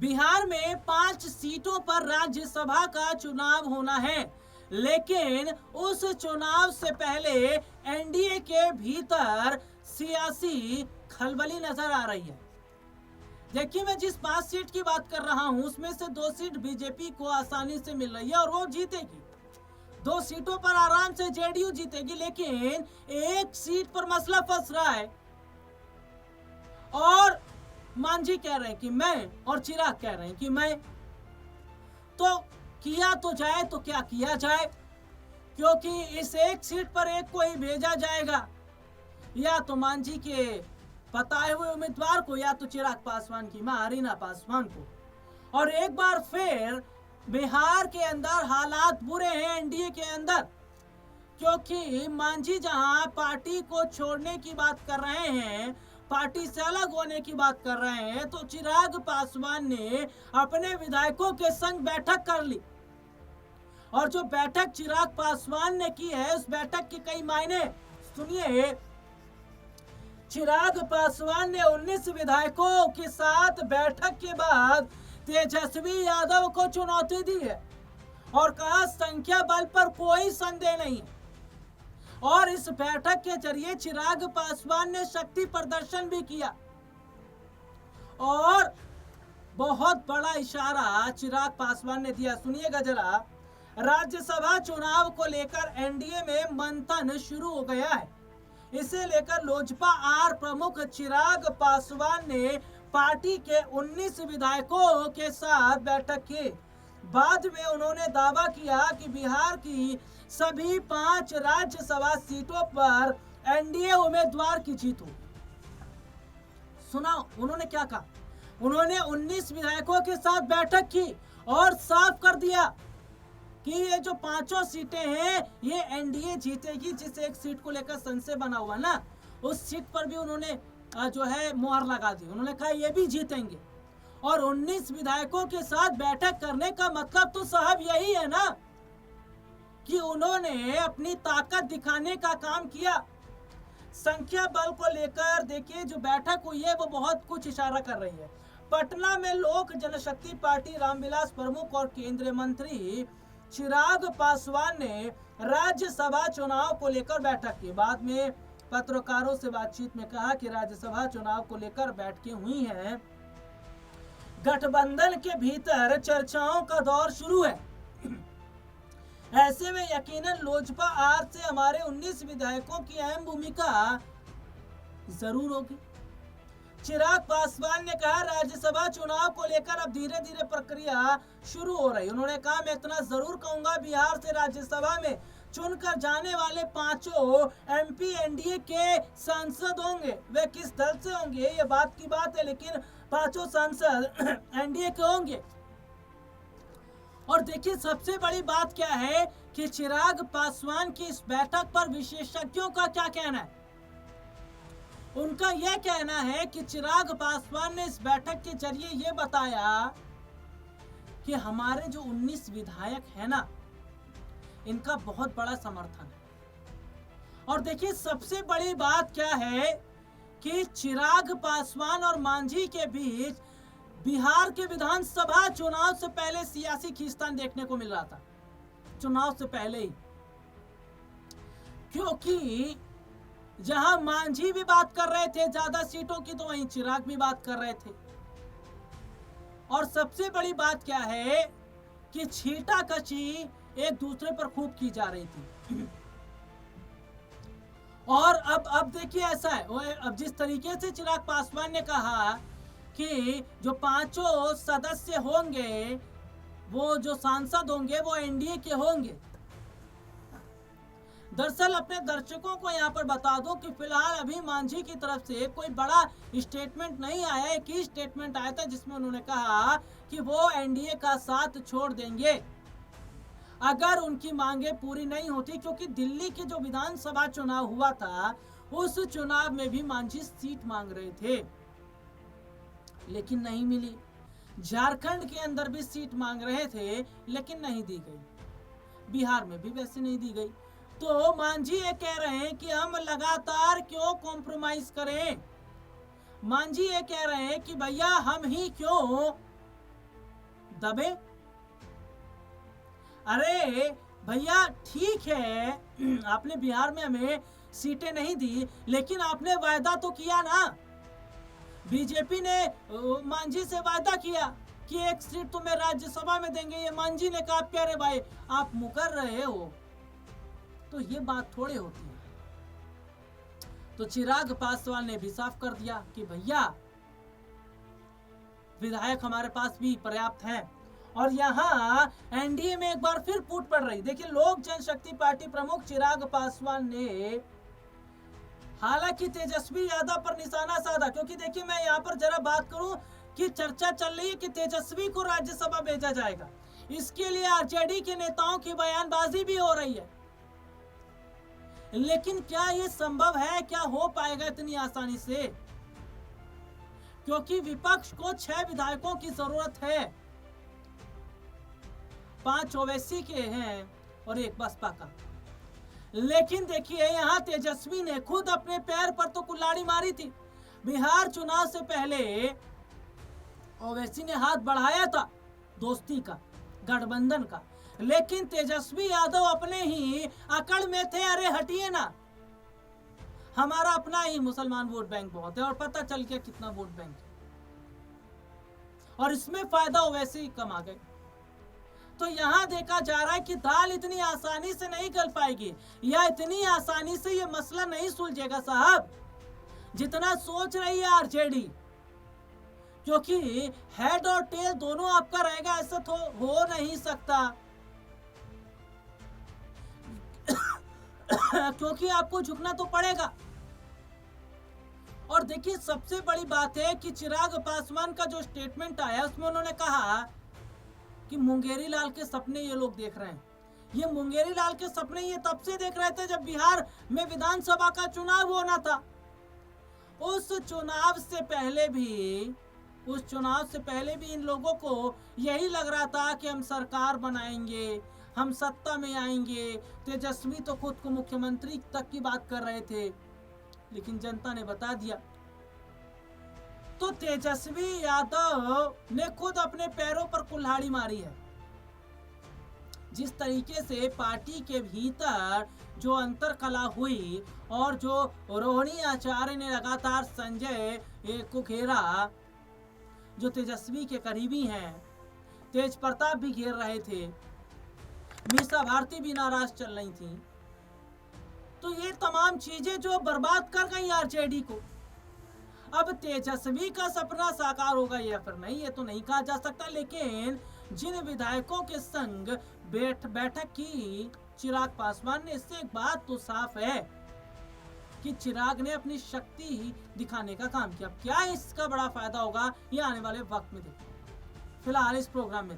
बिहार में 5 सीटों पर राज्यसभा का चुनाव होना है, लेकिन उस चुनाव से पहले एनडीए के भीतर सियासी खलबली नजर आ रही है। देखिए, मैं जिस 5 सीट की बात कर रहा हूं उसमें से 2 सीट बीजेपी को आसानी से मिल रही है और वो जीतेगी। 2 सीटों पर आराम से जेडीयू जीतेगी, लेकिन एक सीट पर मसला फंस रहा है और मांझी कह रहे हैं कि मैं और चिराग कह रहे हैं कि मैं। तो किया तो जाए तो क्या किया जाए, क्योंकि इस एक सीट पर एक को ही भेजा जाएगा, या तो मांझी के बताए हुए उम्मीदवार को या तो चिराग पासवान की मां अरीना पासवान को। और एक बार फिर बिहार के अंदर हालात बुरे हैं एनडीए के अंदर, क्योंकि मांझी जहां पार्टी को छोड़ने की बात कर रहे हैं, पार्टी से अलग होने की बात कर रहे हैं, तो चिराग पासवान ने अपने विधायकों के संग बैठक कर ली। और जो बैठक चिराग पासवान ने की है उस बैठक के कई मायने सुनिए। चिराग पासवान ने 19 विधायकों के साथ बैठक के बाद तेजस्वी यादव को चुनौती दी है और कहा संख्या बल पर कोई संदेह नहीं। और इस बैठक के जरिए चिराग पासवान ने शक्ति प्रदर्शन भी किया और बहुत बड़ा इशारा चिराग पासवान ने दिया। सुनिएगा जरा, राज्यसभा चुनाव को लेकर एनडीए में मंथन शुरू हो गया है। इसे लेकर लोजपा आर प्रमुख चिराग पासवान ने पार्टी के 19 विधायकों के साथ बैठक की। बाद में उन्होंने दावा किया कि बिहार की सभी 5 राज्यसभा सीटों पर एनडीए उम्मीदवार की जीत होगी। सुना उन्होंने क्या कहा? उन्होंने 19 विधायकों के साथ बैठक की और साफ कर दिया कि ये जो 5 सीटें हैं ये एनडीए जीतेगी। जिस एक सीट को लेकर संशय बना हुआ ना, उस सीट पर भी उन्होंने जो है मुहर लगा दी। उन्होंने कहा ये भी जीतेंगे। और 19 विधायकों के साथ बैठक करने का मतलब तो साहब यही है ना कि उन्होंने अपनी ताकत दिखाने का काम किया। संख्या बल को लेकर देखिए जो बैठक हुई है वो बहुत कुछ इशारा कर रही है। पटना में लोक जनशक्ति पार्टी रामविलास प्रमुख और केंद्रीय मंत्री चिराग पासवान ने राज्यसभा चुनाव को लेकर बैठक की। बाद में पत्रकारों से बातचीत में कहा कि राज्यसभा चुनाव को लेकर बैठकें हुई हैं, गठबंधन के भीतर चर्चाओं का दौर शुरू है। ऐसे में यकीनन लोजपा आर से हमारे 19 विधायकों की अहम भूमिका जरूर होगी। चिराग पासवान ने कहा राज्यसभा चुनाव को लेकर अब धीरे धीरे प्रक्रिया शुरू हो रही। उन्होंने कहा मैं इतना जरूर कहूंगा, बिहार से राज्यसभा में चुनकर जाने वाले 5 एमपी एनडीए के सांसद होंगे। वे किस दल से होंगे ये बात की बात है, लेकिन 5 सांसद एनडीए के होंगे। और देखिए सबसे बड़ी बात क्या है कि चिराग पासवान की इस बैठक पर विशेषज्ञों का क्या कहना है। उनका यह कहना है कि चिराग पासवान ने इस बैठक के जरिए यह बताया कि हमारे जो 19 विधायक है ना, इनका बहुत बड़ा समर्थन है। और देखिए सबसे बड़ी बात क्या है कि चिराग पासवान और मांझी के बीच बिहार के विधानसभा चुनाव से पहले सियासी खींचतान देखने को मिल रहा था, चुनाव से पहले ही। क्योंकि जहां मांझी भी बात कर रहे थे ज्यादा सीटों की, तो वहीं चिराग भी बात कर रहे थे। और सबसे बड़ी बात क्या है कि छींटाकशी एक दूसरे पर खूब की जा रही थी। और अब देखिए ऐसा है, अब जिस तरीके से चिराग पासवान ने कहा कि जो 5 सदस्य होंगे, वो जो सांसद होंगे वो एनडीए के होंगे। दरअसल अपने दर्शकों को यहाँ पर बता दूं कि फिलहाल अभी मांझी की तरफ से कोई बड़ा स्टेटमेंट नहीं आया है। कि स्टेटमेंट आया था जिसमें उन्होंने कहा कि वो एनडीए का साथ छोड़ देंगे अगर उनकी मांगे पूरी नहीं होती। क्योंकि दिल्ली के जो विधानसभा चुनाव हुआ था उस चुनाव में भी मांझी सीट मांग रहे थे, लेकिन नहीं मिली। झारखंड के अंदर भी सीट मांग रहे थे लेकिन नहीं दी गई। बिहार में भी वैसे नहीं दी गई। तो मांझी ये कह रहे हैं कि हम लगातार क्यों कॉम्प्रोमाइज करें। मांझी ये कह रहे हैं कि भैया हम ही क्यों दबे। अरे भैया ठीक है, आपने बिहार में हमें सीटें नहीं दी, लेकिन आपने वायदा तो किया ना। बीजेपी ने मांझी से वायदा किया कि एक सीट तुम्हें राज्यसभा में देंगे। ये मांझी ने कहा प्यारे भाई आप मुकर रहे हो, तो ये बात थोड़ी होती है। तो चिराग पासवान ने भी साफ कर दिया कि भैया विधायक हमारे पास भी पर्याप्त हैं। और यहाँ एनडीए में एक बार फिर फूट पड़ रही। देखिए, लोक जनशक्ति पार्टी प्रमुख चिराग पासवान ने हालांकि तेजस्वी यादव पर निशाना साधा, क्योंकि देखिए मैं यहाँ पर जरा बात करूं कि चर्चा चल रही है कि तेजस्वी को राज्यसभा भेजा जाएगा। इसके लिए आरजेडी के नेताओं की बयानबाजी भी हो रही है, लेकिन क्या ये संभव है? क्या हो पाएगा इतनी आसानी से? क्योंकि विपक्ष को 6 विधायकों की जरूरत है। 5 ओवैसी के हैं और 1 बसपा का। लेकिन देखिए यहाँ तेजस्वी ने खुद अपने पैर पर तो कुल्हाड़ी मारी थी। बिहार चुनाव से पहले ओवैसी ने हाथ बढ़ाया था दोस्ती का, गठबंधन का, लेकिन तेजस्वी यादव अपने ही अकड़ में थे। अरे हटिए ना, हमारा अपना ही मुसलमान वोट बैंक बहुत है और पता चल गया कितना वोट बैंक है, और इसमें फायदा ओवैसी ही कमा गए। तो यहाँ देखा जा रहा है कि दाल इतनी आसानी से नहीं गल पाएगी, या इतनी आसानी से ये मसला नहीं सुलझेगा साहब, जितना सोच रही है आरजेडी। क्योंकि हेड और टेल दोनों आपका रहेगा, ऐसा तो हो नहीं सकता। क्योंकि आपको झुकना तो पड़ेगा। और देखिए सबसे बड़ी बात है कि चिराग पासवान का जो स्टेटमेंट आया उसमें उन्होंने कहा कि मुंगेरी लाल के सपने ये लोग देख रहे हैं। ये मुंगेरी लाल के सपने ये तब से देख रहे थे जब बिहार में विधानसभा का चुनाव होना था। उस चुनाव से पहले भी इन लोगों को यही लग रहा था कि हम सरकार बनाएंगे, हम सत्ता में आएंगे। तेजस्वी तो खुद को मुख्यमंत्री तक की बात कर रहे थे, लेकिन जनता ने बता दिया। तो तेजस्वी यादव ने खुद अपने पैरों पर कुल्हाड़ी मारी है। जिस तरीके से पार्टी के भीतर जो अंतर कला हुई और जो रोहिणी आचार्य ने लगातार संजय को घेरा, जो तेजस्वी के करीबी हैं, तेज प्रताप भी घेर रहे थे, मीसा भारती भी नाराज चल रही थी। तो ये तमाम चीजें जो बर्बाद कर गई आरजेडी को। अब तेजस्वी का सपना साकार होगा या फिर नहीं, ये तो नहीं कहा जा सकता। लेकिन जिन विधायकों के संग बैठक की चिराग पासवान ने, इससे एक बात तो साफ है कि चिराग ने अपनी शक्ति दिखाने का काम किया। क्या इसका बड़ा फायदा होगा ये आने वाले वक्त में देखो। फिलहाल इस प्रोग्राम में